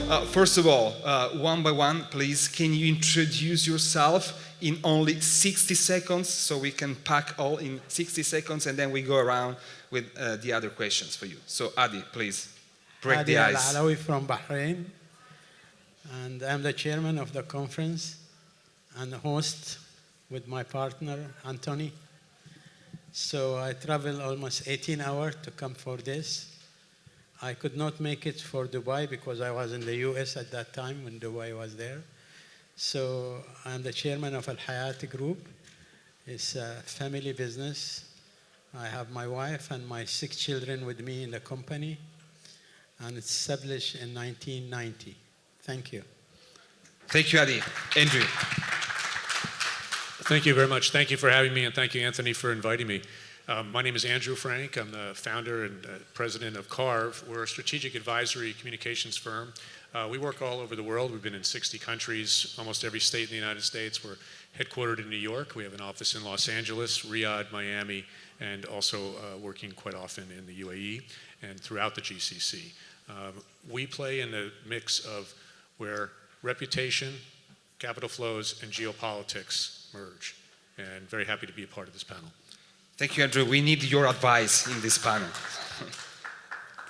First of all, one by one, please, can you introduce yourself in only 60 seconds so we can pack all in 60 seconds and then we go around with the other questions for you. So Adi, please, break Adi the ice. Al-Alawi from Bahrain, and I'm the chairman of the conference and the host with my partner, Anthony. So I traveled almost 18 hours to come for this. I could not make it for Dubai because I was in the US at that time when Dubai was there. So I'm the chairman of Al Hayat Group. It's a family business. I have my wife and my 6 children with me in the company, and it's established in 1990. Thank you. Thank you, Adi. Andrew. Thank you very much. Thank you for having me, and thank you, Anthony, for inviting me. My name is Andrew Frank. I'm the founder and president of Carve. We're a strategic advisory communications firm. We work all over the world. We've been in 60 countries, almost every state in the United States. We're headquartered in New York. We have an office in Los Angeles, Riyadh, Miami, and also working quite often in the UAE and throughout the GCC. We play in the mix of where reputation, capital flows, and geopolitics merge. And very happy to be a part of this panel. Thank you, Andrew. We need your advice in this panel.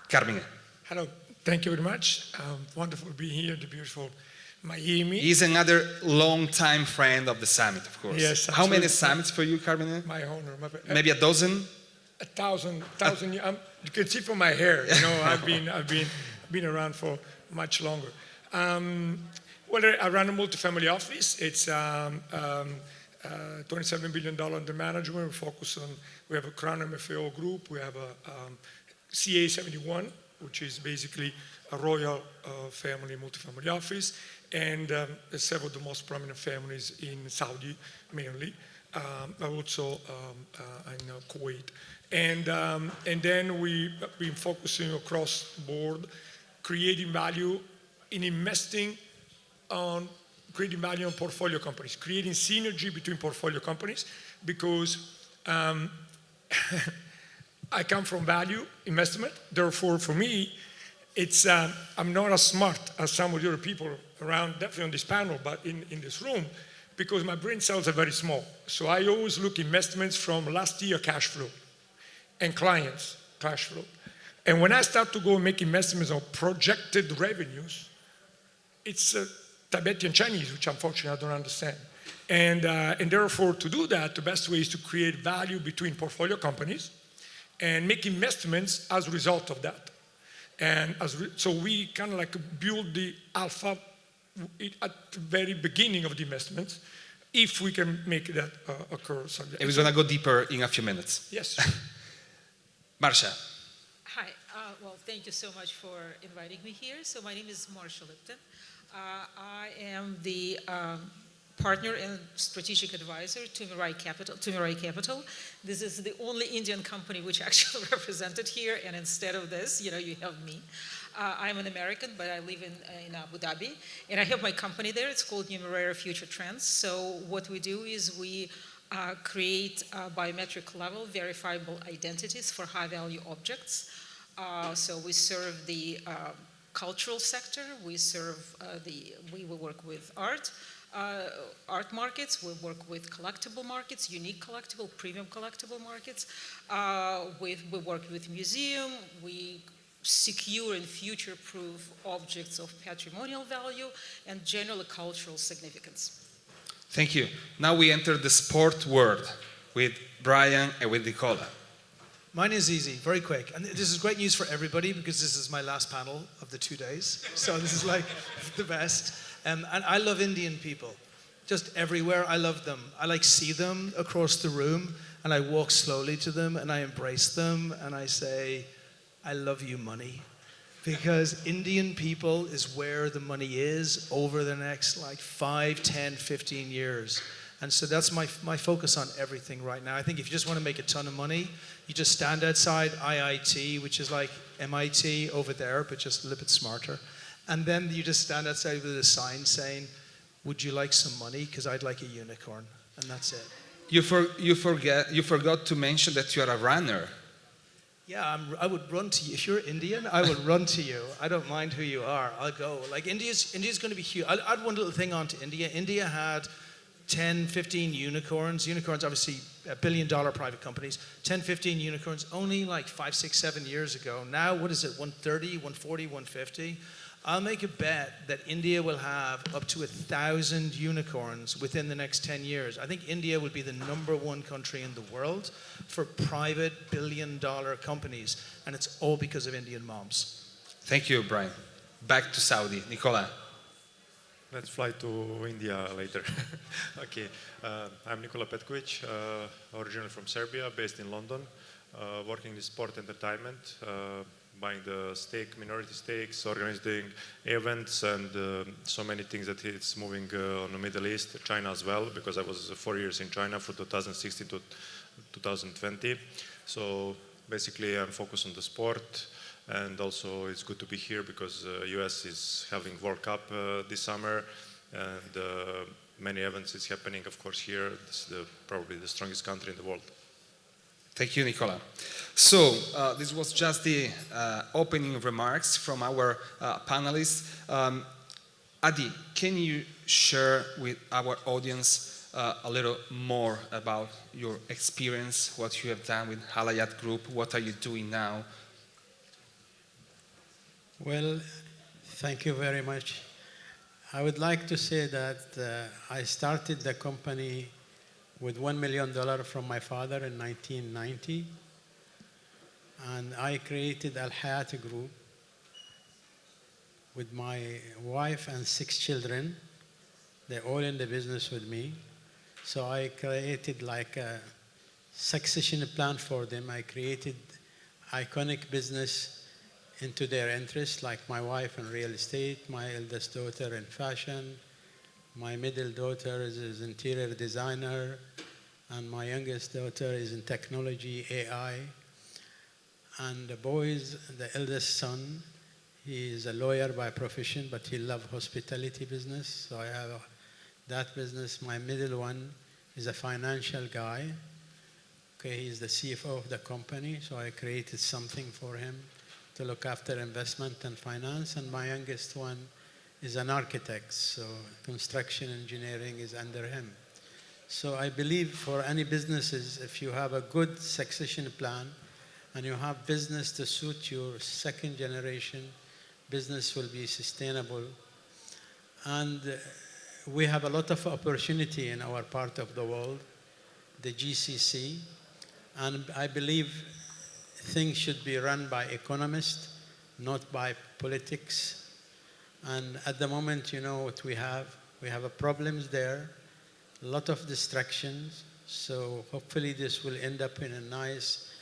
Carmine. Hello, thank you very much. Wonderful to be here in the beautiful Miami. He's another long-time friend of the summit, of course. Yes, How many absolutely. summits for you, Carmine? My honor. Maybe a dozen? 1,000. You can see from my hair, you know, I've been around for much longer. Well, I run a multifamily office. It's $27 billion under management. We have a Crown MFAO group. We have a CA71, which is basically a royal family multifamily office, and several of the most prominent families in Saudi, mainly, but also in Kuwait. And then we've been focusing across the board, creating value in investing on creating value on portfolio companies, creating synergy between portfolio companies, because I come from value investment. Therefore, for me, it's I'm not as smart as some of the other people around, definitely on this panel, but in this room, because my brain cells are very small. So I always look investments from last year cash flow and clients cash flow. And when I start to go and make investments on projected revenues, it's Tibetan Chinese, which unfortunately I don't understand. And therefore, to do that, the best way is to create value between portfolio companies and make investments as a result of that. And so we kind of like build the alpha at the very beginning of the investments, if we can make that occur. And we're going to go deeper in a few minutes. Yes. Marcia. Hi. Well, thank you so much for inviting me here. So my name is Marcia Lipton. I am the partner and strategic advisor to Mirai Capital. This is the only Indian company which actually represented here, and instead of this, you know, you have me. I'm an American, but I live in Abu Dhabi, and I have my company there. It's called Numeraire Future Trends. So what we do is we create biometric level verifiable identities for high-value objects. So we serve the cultural sector. We serve we work with art markets. We work with collectible markets, unique collectible, premium collectible markets. We work with museum. We secure and future-proof objects of patrimonial value and generally cultural significance. Thank you. Now we enter the sport world with Brian and with Nicola. Mine is easy, very quick. And this is great news for everybody because this is my last panel of the 2 days. So this is like the best. And I love Indian people. Just everywhere, I love them. I like see them across the room and I walk slowly to them and I embrace them and I say, I love you, money. Because Indian people is where the money is over the next like 5, 10, 15 years. And so that's my focus on everything right now. I think if you just want to make a ton of money, you just stand outside IIT, which is like MIT over there, but just a little bit smarter. And then you just stand outside with a sign saying, would you like some money? Because I'd like a unicorn. And that's it. You forgot to mention that you are a runner. Yeah, I would run to you. If you're Indian, I will run to you. I don't mind who you are. I'll go. Like India's going to be huge. I'll add one little thing on to India. India had 10, 15 unicorns. Unicorns, obviously, $1 billion private companies. 10, 15 unicorns only like 5, 6, 7 years ago. Now, what is it, 130, 140, 150? I'll make a bet that India will have up to 1,000 unicorns within the next 10 years. I think India will be the #1 country in the world for private billion-dollar companies, and it's all because of Indian moms. Thank you, Brian. Back to Saudi. Nicola. Let's fly to India later. Okay, I'm Nikola Petkovic, originally from Serbia, based in London, working in sport entertainment, buying the minority stakes, organizing events, and so many things that it's moving on the Middle East, China as well, because I was 4 years in China from 2016 to 2020. So basically I'm focused on the sport, and also it's good to be here because US is having World Cup this summer, and many events is happening, of course, here. This is probably the strongest country in the world. Thank you, Nicola. So this was just the opening remarks from our panelists. Adi, can you share with our audience a little more about your experience, what you have done with Halayat Group, what are you doing now? Well, thank you very much. I would like to say that I started the company with $1 million from my father in 1990. And I created Al Hayat Group with my wife and 6 children. They're all in the business with me. So I created like a succession plan for them. I created iconic business into their interests, like my wife in real estate, my eldest daughter in fashion, my middle daughter is an interior designer, and my youngest daughter is in technology, AI. And the boys, the eldest son, he is a lawyer by profession, but he loves hospitality business. So I have that business. My middle one is a financial guy. Okay, he's the CFO of the company, so I created something for him to look after investment and finance. And my youngest one is an architect, so construction engineering is under him. So I believe for any businesses, if you have a good succession plan and you have business to suit your second generation, business will be sustainable. And we have a lot of opportunity in our part of the world, the GCC, and I believe things should be run by economists, not by politics. And at the moment, you know what we have a problems there, a lot of distractions. So hopefully this will end up in a nice,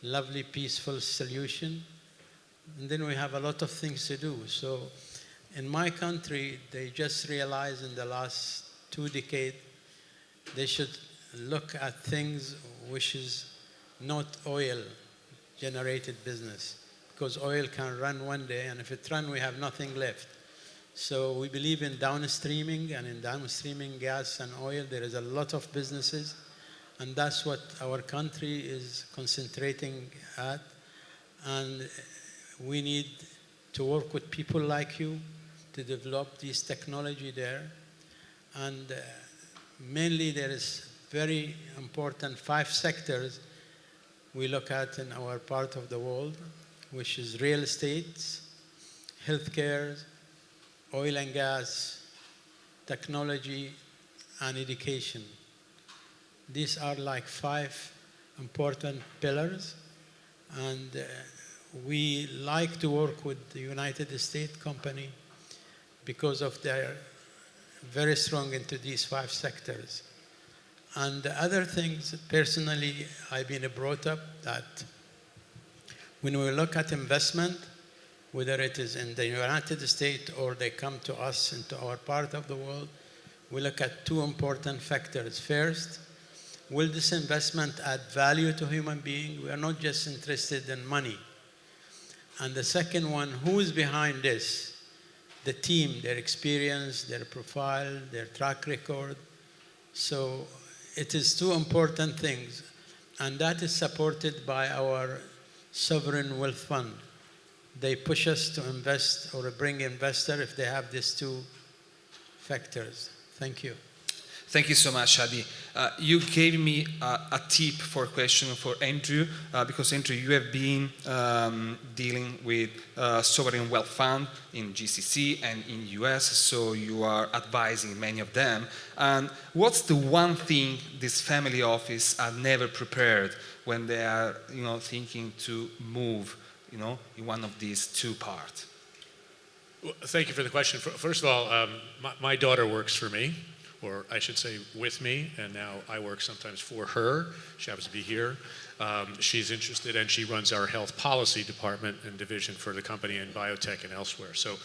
lovely, peaceful solution. And then we have a lot of things to do. So in my country, they just realized in the last 2 decades, they should look at things which is not oil-generated business. Because oil can run one day, and if it runs, we have nothing left. So we believe in downstreaming, and in downstreaming gas and oil, there is a lot of businesses, and that's what our country is concentrating at. And we need to work with people like you to develop this technology there. And mainly there is very important 5 sectors we look at in our part of the world, which is real estate, healthcare, oil and gas, technology, and education. These are like 5 important pillars, and we like to work with the United States company because of their very strong into these 5 sectors. And the other things, personally, I've been brought up that when we look at investment, whether it is in the United States or they come to us into our part of the world, we look at 2 important factors. First, will this investment add value to human beings? We are not just interested in money. And the second one, who is behind this? The team, their experience, their profile, their track record. So it is 2 important things. And that is supported by our sovereign wealth fund. They push us to invest or bring investor if they have these two factors. Thank you. Thank you so much, Adi. You gave me a tip for a question for Andrew, because Andrew, you have been dealing with sovereign wealth fund in GCC and in US, so you are advising many of them. And what's the one thing this family office are never prepared when they are, thinking to move, in one of these two parts? Well, thank you for the question. First of all, my daughter works for me, or I should say with me, and now I work sometimes for her. She happens to be here. She's interested, and she runs our health policy department and division for the company in biotech and elsewhere. So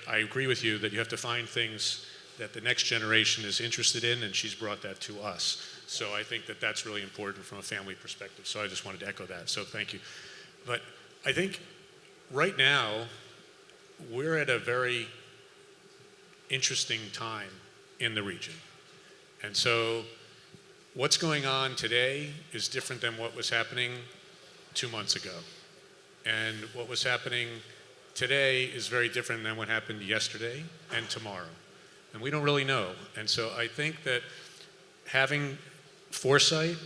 I agree with you that you have to find things that the next generation is interested in, and she's brought that to us. So I think that that's really important from a family perspective. So I just wanted to echo that. So thank you. But I think right now, we're at a very interesting time in the region. And so what's going on today is different than what was happening 2 months ago. And what was happening today is very different than what happened yesterday and tomorrow. And we don't really know. And so I think that having foresight,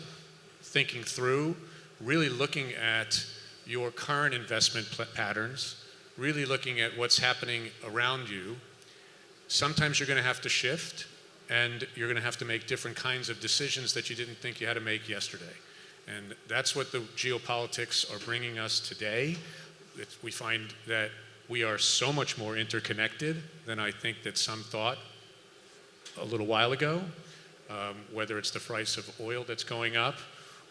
thinking through, really looking at your current investment patterns, really looking at what's happening around you. Sometimes you're going to have to shift, and you're going to have to make different kinds of decisions that you didn't think you had to make yesterday. And that's what the geopolitics are bringing us today. We find that we are so much more interconnected than I think that some thought a little while ago, whether it's the price of oil that's going up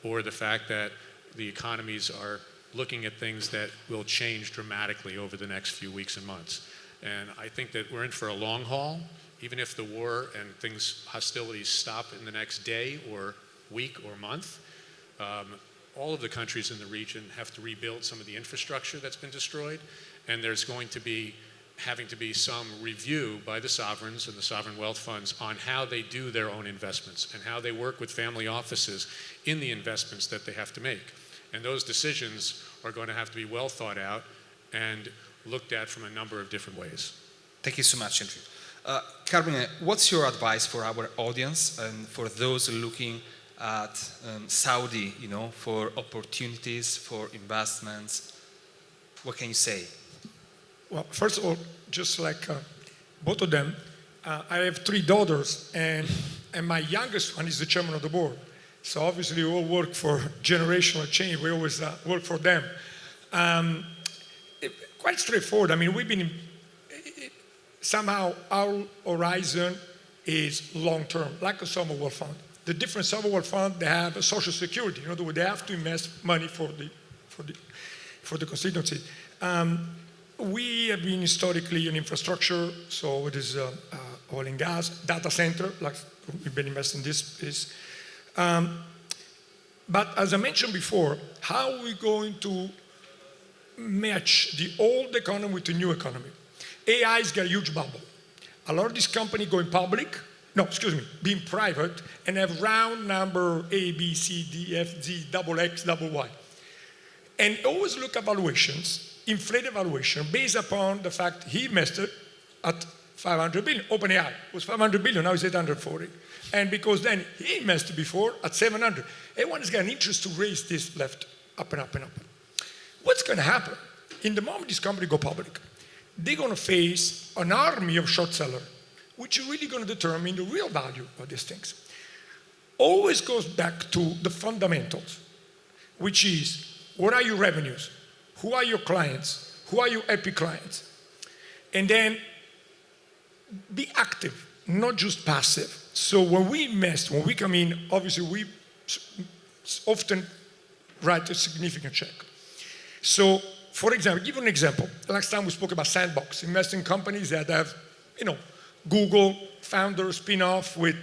or the fact that the economies are looking at things that will change dramatically over the next few weeks and months. And I think that we're in for a long haul. Even if the war and hostilities stop in the next day or week or month, all of the countries in the region have to rebuild some of the infrastructure that's been destroyed, and there's going to be having to be some review by the sovereigns and the sovereign wealth funds on how they do their own investments and how they work with family offices in the investments that they have to make. And those decisions are going to have to be well thought out and looked at from a number of different ways. Thank you so much, Andrew. Carmine, what's your advice for our audience and for those looking at Saudi, for opportunities, for investments? What can you say? Well, first of all, just like both of them, I have 3 daughters, and my youngest one is the chairman of the board. So obviously we all work for generational change. We always work for them. Quite straightforward. I mean, we've been, somehow our horizon is long-term, like a sovereign wealth fund. The different sovereign wealth funds, they have a social security. In other words, they have to invest money for the constituency. We have been historically in infrastructure, so it is oil and gas, data center, like we've been investing in this space. But as I mentioned before, how are we going to match the old economy with the new economy? AI's got a huge bubble. A lot of these companies going public, being private, and have round number A, B, C, D, F, Z, double X, double Y. And always look at valuations, inflated valuation, based upon the fact he invested at 500 billion. OpenAI was 500 billion, now it's 840. And because then he invested before at 700. Everyone has got an interest to raise this left up and up and up. What's going to happen? In the moment this company go public, they're going to face an army of short sellers, which is really going to determine the real value of these things. Always goes back to the fundamentals, which is, what are your revenues? Who are your clients? Who are your happy clients? And then be active, not just passive. So when we invest, when we come in, obviously we often write a significant check. So, for example, give you an example. Last time we spoke about Sandbox, investing in companies that have, Google founder spin-off with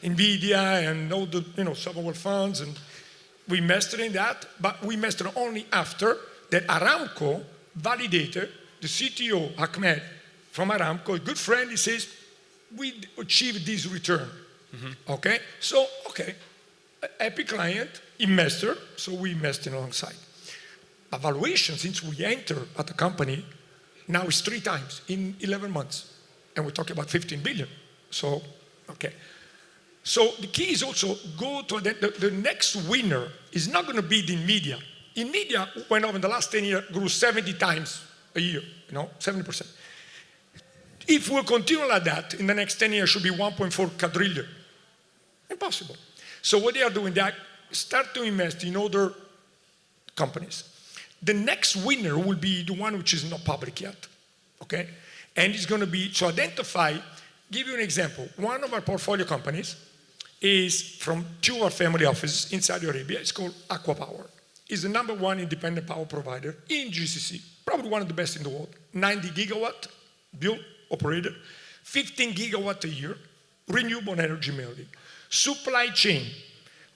NVIDIA and all the, sovereign wealth funds, and we invested in that, but we invested only after that Aramco validated the CTO, Ahmed, from Aramco, a good friend, he says, we achieved this return. Mm-hmm. Okay? So, happy client, investor, so we invested alongside. valuation since we entered at the company now is 3 times in 11 months. And we're talking about 15 billion. So, okay. So the key is also go to the next winner is not going to be the NVIDIA. NVIDIA went up in the last 10 years, grew 70 times a year, 70%. If we'll continue like that, in the next 10 years, should be 1.4 quadrillion. Impossible. So what they are doing, they start to invest in other companies. The next winner will be the one which is not public yet, okay? And it's going to be, to identify, give you an example. One of our portfolio companies is from 2 of our family offices in Saudi Arabia. It's called Aqua Power. It's the #1 independent power provider in GCC, probably one of the best in the world. 90 gigawatt built, operated, 15 gigawatt a year, renewable energy mainly. Supply chain.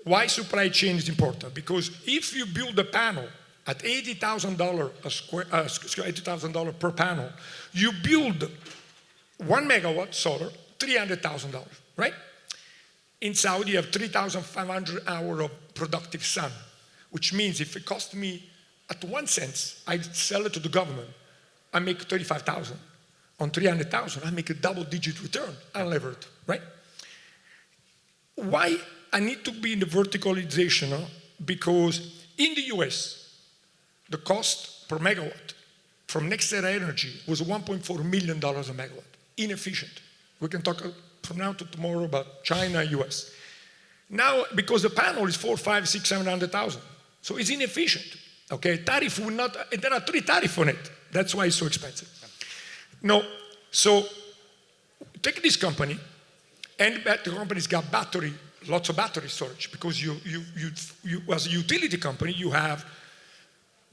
Why supply chain is important? Because if you build a panel at $80,000 $80,000 per panel, you build 1 megawatt solar, $300,000, right? In Saudi, you have 3,500 hours of productive sun, which means if it cost me at 1 cent, I sell it to the government, I make 35,000. On 300,000, I make a double-digit return, unlevered, right? Why I need to be in the verticalization? Because in the US, the cost per megawatt from NextEra Energy was $1.4 million a megawatt. Inefficient. We can talk from now to tomorrow about China, US. Now, because the panel is 4, 5, 6, 700,000, so it's inefficient. Okay, tariff will not. There are 3 tariffs on it. That's why it's so expensive. No, so take this company, and the company's got lots of battery storage, because you as a utility company, you have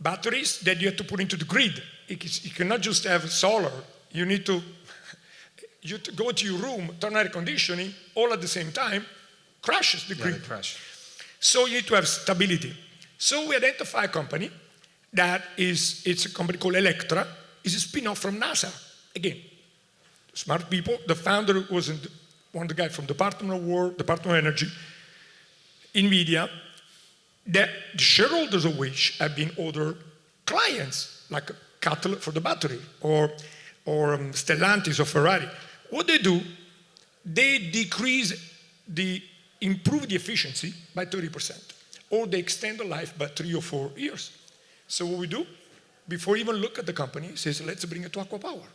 batteries that you have to put into the grid. You cannot just have solar. You need to go to your room, turn air conditioning, all at the same time, crashes the grid. Crash. So you need to have stability. So we identify a company it's a company called Electra. It's a spin-off from NASA. Again, smart people. The founder was one of the guys from Department of War, Department of Energy, NVIDIA. The shareholders of which have been other clients, like Caterpillar for the battery, or Stellantis or Ferrari. What they do, they improve the efficiency by 30%, or they extend the life by 3 or 4 years. So what we do, before we even look at the company, says, let's bring it to Aqua Power,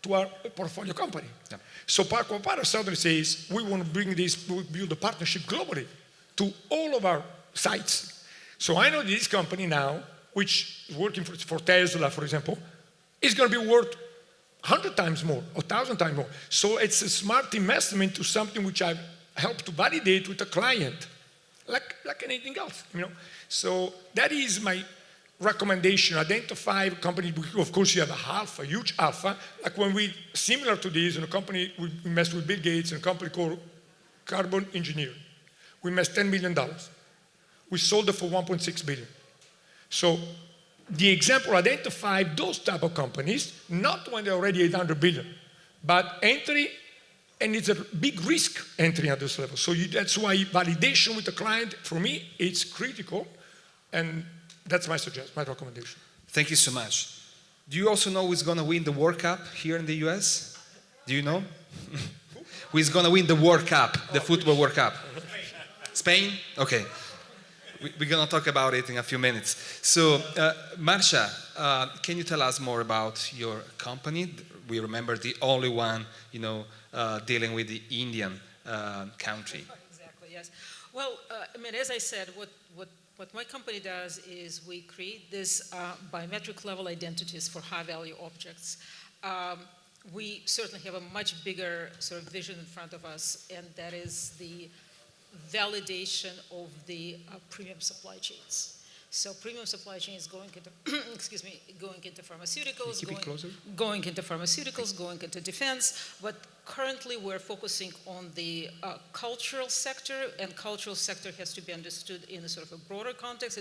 to our portfolio company. Yeah. So Aqua Power suddenly says, we want to build a partnership globally to all of our sites. So I know this company now, which is working for Tesla, for example, is going to be worth 100 times more, 1,000 times more. So it's a smart investment to something which I've helped to validate with a client, like anything else, So that is my recommendation. Identify a company. Of course, you have a huge alpha. Like when similar to this, in a company, we invest with Bill Gates in a company called Carbon Engineering. We invest $10 million. We sold it for 1.6 billion. So the example, identify those type of companies, not when they're already 800 billion, but entry, and it's a big risk entry at this level. So that's why validation with the client, for me, it's critical, and that's my recommendation. Thank you so much. Do you also know who's going to win the World Cup here in the US? Do you know? Who's going to win the World Cup, the football World Cup? Spain? Okay. We're going to talk about it in a few minutes. So, Marcia, can you tell us more about your company? We remember the only one, dealing with the Indian country. Exactly, yes. Well, as I said, what my company does is we create this biometric level identities for high-value objects. We certainly have a much bigger sort of vision in front of us, and that is the validation of the premium supply chains. So premium supply chains going into, going into pharmaceuticals, going into defense. But currently we're focusing on the cultural sector, and cultural sector has to be understood in a sort of a broader context.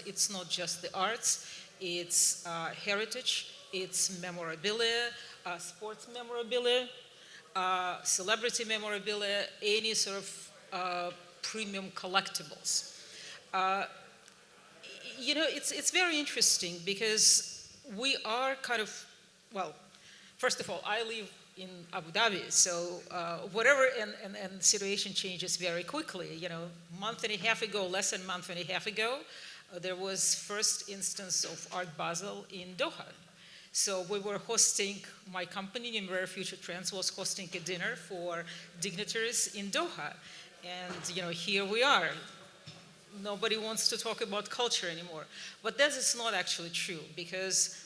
It's not just the arts, it's heritage, it's memorabilia, sports memorabilia, celebrity memorabilia, any sort of premium collectibles. You know, it's very interesting because we are kind of, well, first of all, I live in Abu Dhabi, so whatever, and situation changes very quickly. You know, month and a half ago, less than a month and a half ago, there was first instance of Art Basel in Doha. So we were hosting, my company, Numeric Future Trends, was hosting a dinner for dignitaries in Doha. And, you know, here we are. Nobody wants to talk about culture anymore. But that is not actually true, because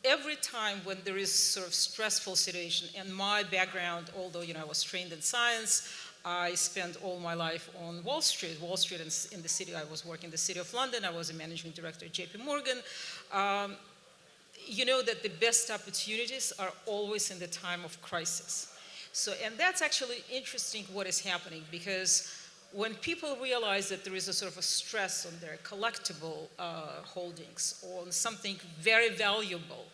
every time when there is sort of stressful situation, and my background, although, you know, I was trained in science, I spent all my life on Wall Street. Wall Street in the city, I was working in the city of London. I was a managing director at JP Morgan. You know that the best opportunities are always in the time of crisis. So, and that's actually interesting what is happening, because when people realize that there is a sort of a stress on their collectible holdings, or on something very valuable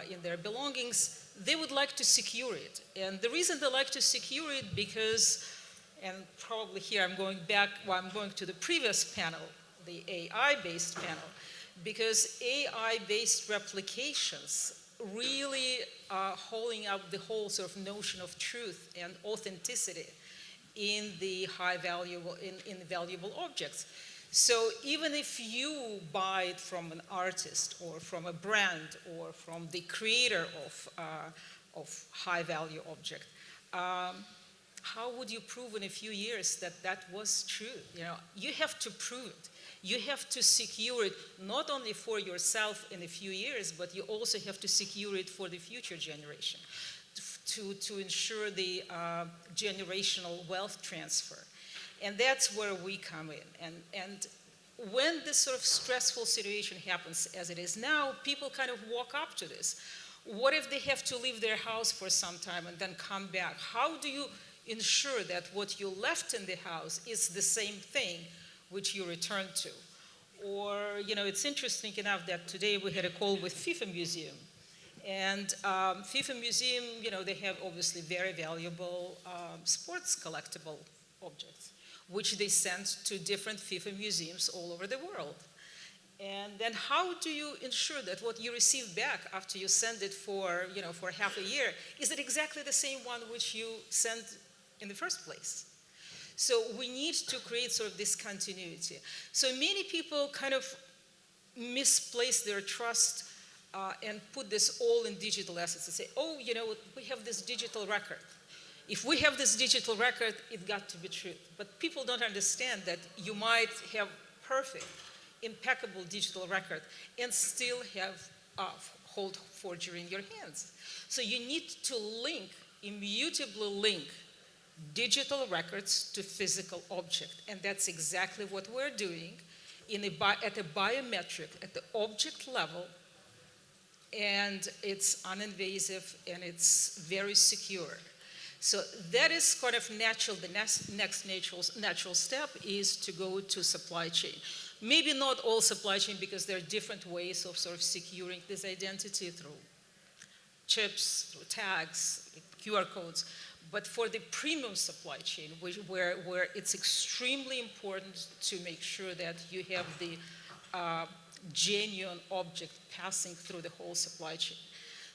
in their belongings, they would like to secure it. And the reason they like to secure it, because, and probably here I'm going back, well, I'm going to the previous panel, the AI-based panel, because AI-based replications really are holding up the whole sort of notion of truth and authenticity in the high valuable, in valuable objects. So even if you buy it from an artist or from a brand or from the creator of high value object, how would you prove in a few years that that was true? You know, you have to prove it. You have to secure it not only for yourself in a few years, but you also have to secure it for the future generation, to ensure the generational wealth transfer. And that's where we come in. And when this sort of stressful situation happens, as it is now, people kind of walk up to this. What if they have to leave their house for some time and then come back? How do you ensure that what you left in the house is the same thing which you return to? Or, you know, it's interesting enough that today we had a call with FIFA Museum. And FIFA Museum, you know, they have obviously very valuable sports collectible objects, which they send to different FIFA museums all over the world. And then how do you ensure that what you receive back after you send it for, you know, for half a year, is it exactly the same one which you sent in the first place? So we need to create sort of this continuity. So many people kind of misplace their trust and put this all in digital assets and say, oh, you know, we have this digital record. If we have this digital record, it got to be true. But people don't understand that you might have perfect, impeccable digital record and still have hold forgery in your hands. So you need to link, immutably link digital records to physical object. And that's exactly what we're doing at a biometric, at the object level. And it's uninvasive and it's very secure. So that is kind of natural. The next natural step is to go to supply chain. Maybe not all supply chain, because there are different ways of sort of securing this identity through chips, through tags, QR codes. But for the premium supply chain, where it's extremely important to make sure that you have the genuine object passing through the whole supply chain.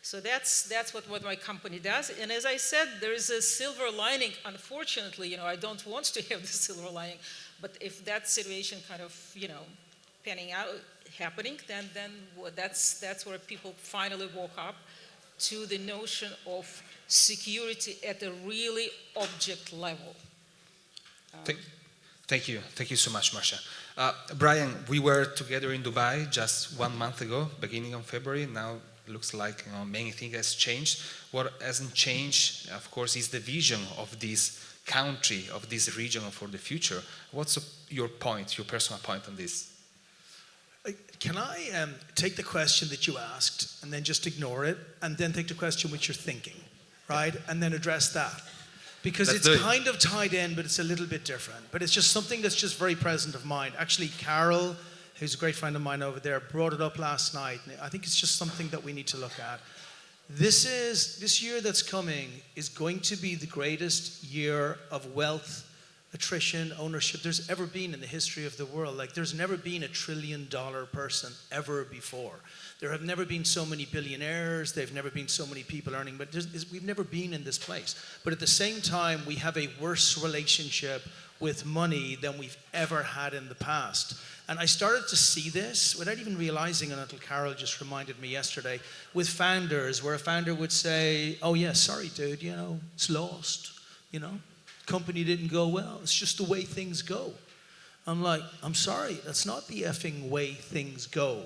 So that's what my company does. And as I said, there is a silver lining. Unfortunately, you know, I don't want to have the silver lining, but if that situation kind of, you know, panning out, happening, then that's where people finally woke up to the notion of security at a really object level. Thank you so much, Marcia. Brian, we were together in Dubai just 1 month ago, beginning of February. Now looks like, you know, many things has changed. What hasn't changed, of course, is the vision of this country, of this region for the future. What's your point, your personal point on this? Can I take the question that you asked and then just ignore it, and then take the question which you're thinking, right? And then address that. Because it's kind of tied in, but it's a little bit different. But it's just something that's just very present of mind. Actually, Carol, who's a great friend of mine over there, brought it up last night. And I think it's just something that we need to look at. This year that's coming is going to be the greatest year of wealth attrition, ownership there's ever been in the history of the world. Like, there's never been $1 trillion person ever before. There have never been so many billionaires. There've never been so many people earning, but we've never been in this place. But at the same time, we have a worse relationship with money than we've ever had in the past. And I started to see this without even realizing it until Carol just reminded me yesterday with founders, where a founder would say, oh yeah, sorry dude, it's lost, company didn't go well. It's just the way things go. I'm like, I'm sorry, that's not the effing way things go.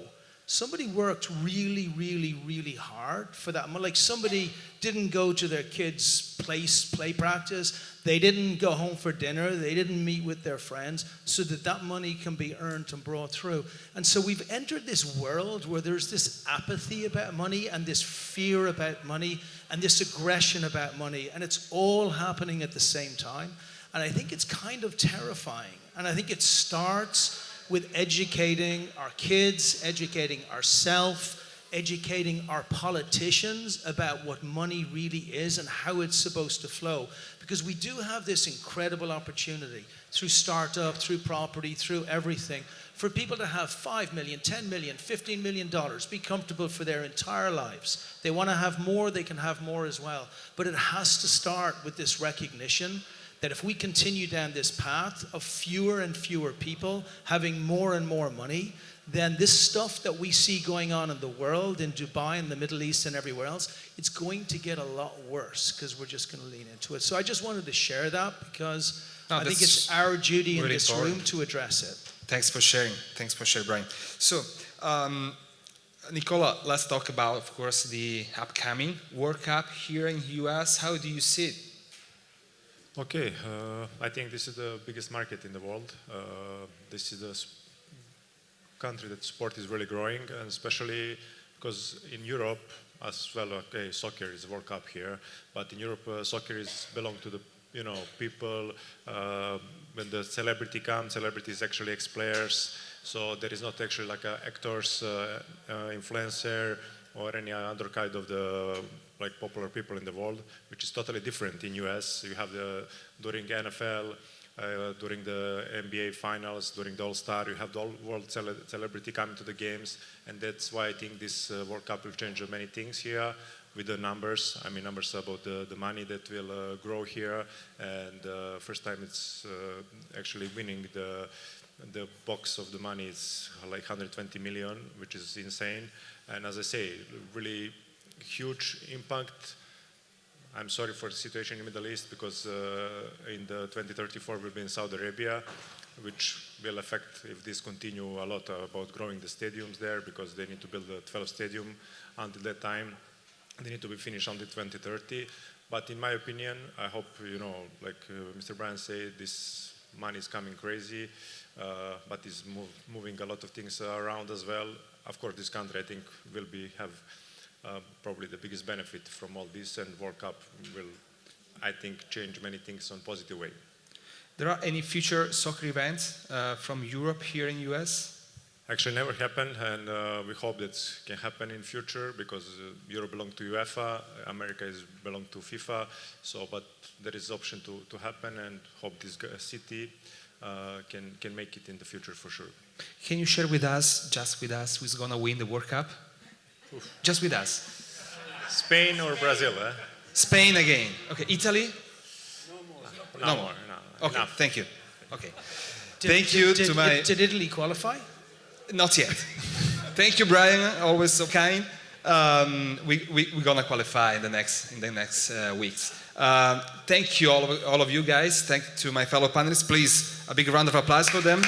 Somebody worked really, really, really hard for that. Like, somebody didn't go to their kids' play practice. They didn't go home for dinner. They didn't meet with their friends so that money can be earned and brought through. And so we've entered this world where there's this apathy about money and this fear about money and this aggression about money. And it's all happening at the same time. And I think it's kind of terrifying. And I think it starts with educating our kids, educating ourselves, educating our politicians about what money really is and how it's supposed to flow. Because we do have this incredible opportunity through startup, through property, through everything, for people to have $5 million, $10 million, $15 million, be comfortable for their entire lives. They want to have more, they can have more as well. But it has to start with this recognition that if we continue down this path of fewer and fewer people having more and more money, then this stuff that we see going on in the world, in Dubai, in the Middle East, and everywhere else, it's going to get a lot worse because we're just going to lean into it. So I just wanted to share that because I think it's our duty in this room to address it. Thanks for sharing. Thanks for sharing, Brian. So, Nicola, let's talk about, of course, the upcoming World Cup here in the US. How do you see it? Okay, I think this is the biggest market in the world. This is the country that sport is really growing, and especially because in Europe as well, okay, soccer is a World Cup here, but in Europe soccer is belong to the people. When the celebrity comes, celebrities actually ex-players, so there is not actually like actors, influencer, or any other kind of the popular people in the world, which is totally different in US. You have during NFL, during the NBA finals, during the All-Star, you have the all world celebrity coming to the games, and that's why I think this World Cup will change many things here with the numbers. I mean, numbers about the money that will grow here, and first time it's actually winning the box of the money is like 120 million, which is insane. And as I say, really huge impact. I'm sorry for the situation in the Middle East because in the 2034 we'll be in Saudi Arabia, which will affect, if this continue, a lot about growing the stadiums there because they need to build a 12 stadium until that time. They need to be finished until 2030. But in my opinion, I hope, like Mr. Brian said, this money is coming crazy, but is moving a lot of things around as well. Of course, this country, I think, will have probably the biggest benefit from all this, and World Cup will, I think, change many things in a positive way. There are any future soccer events from Europe here in US? Actually, never happened, and we hope that can happen in future because Europe belongs to UEFA, America belongs to FIFA. So, but there is option to happen, and hope this city can make it in the future for sure. Can you share with us, just with us, who's gonna win the World Cup? Oof. Just with us. Spain or Brazil? Spain again. Okay, Italy? No more. Okay, enough. Thank you. Okay. Did Italy qualify? Not yet. Thank you, Brian. Always so kind. We're gonna qualify in the next weeks. Thank you all of you guys. Thank to my fellow panelists. Please, a big round of applause for them.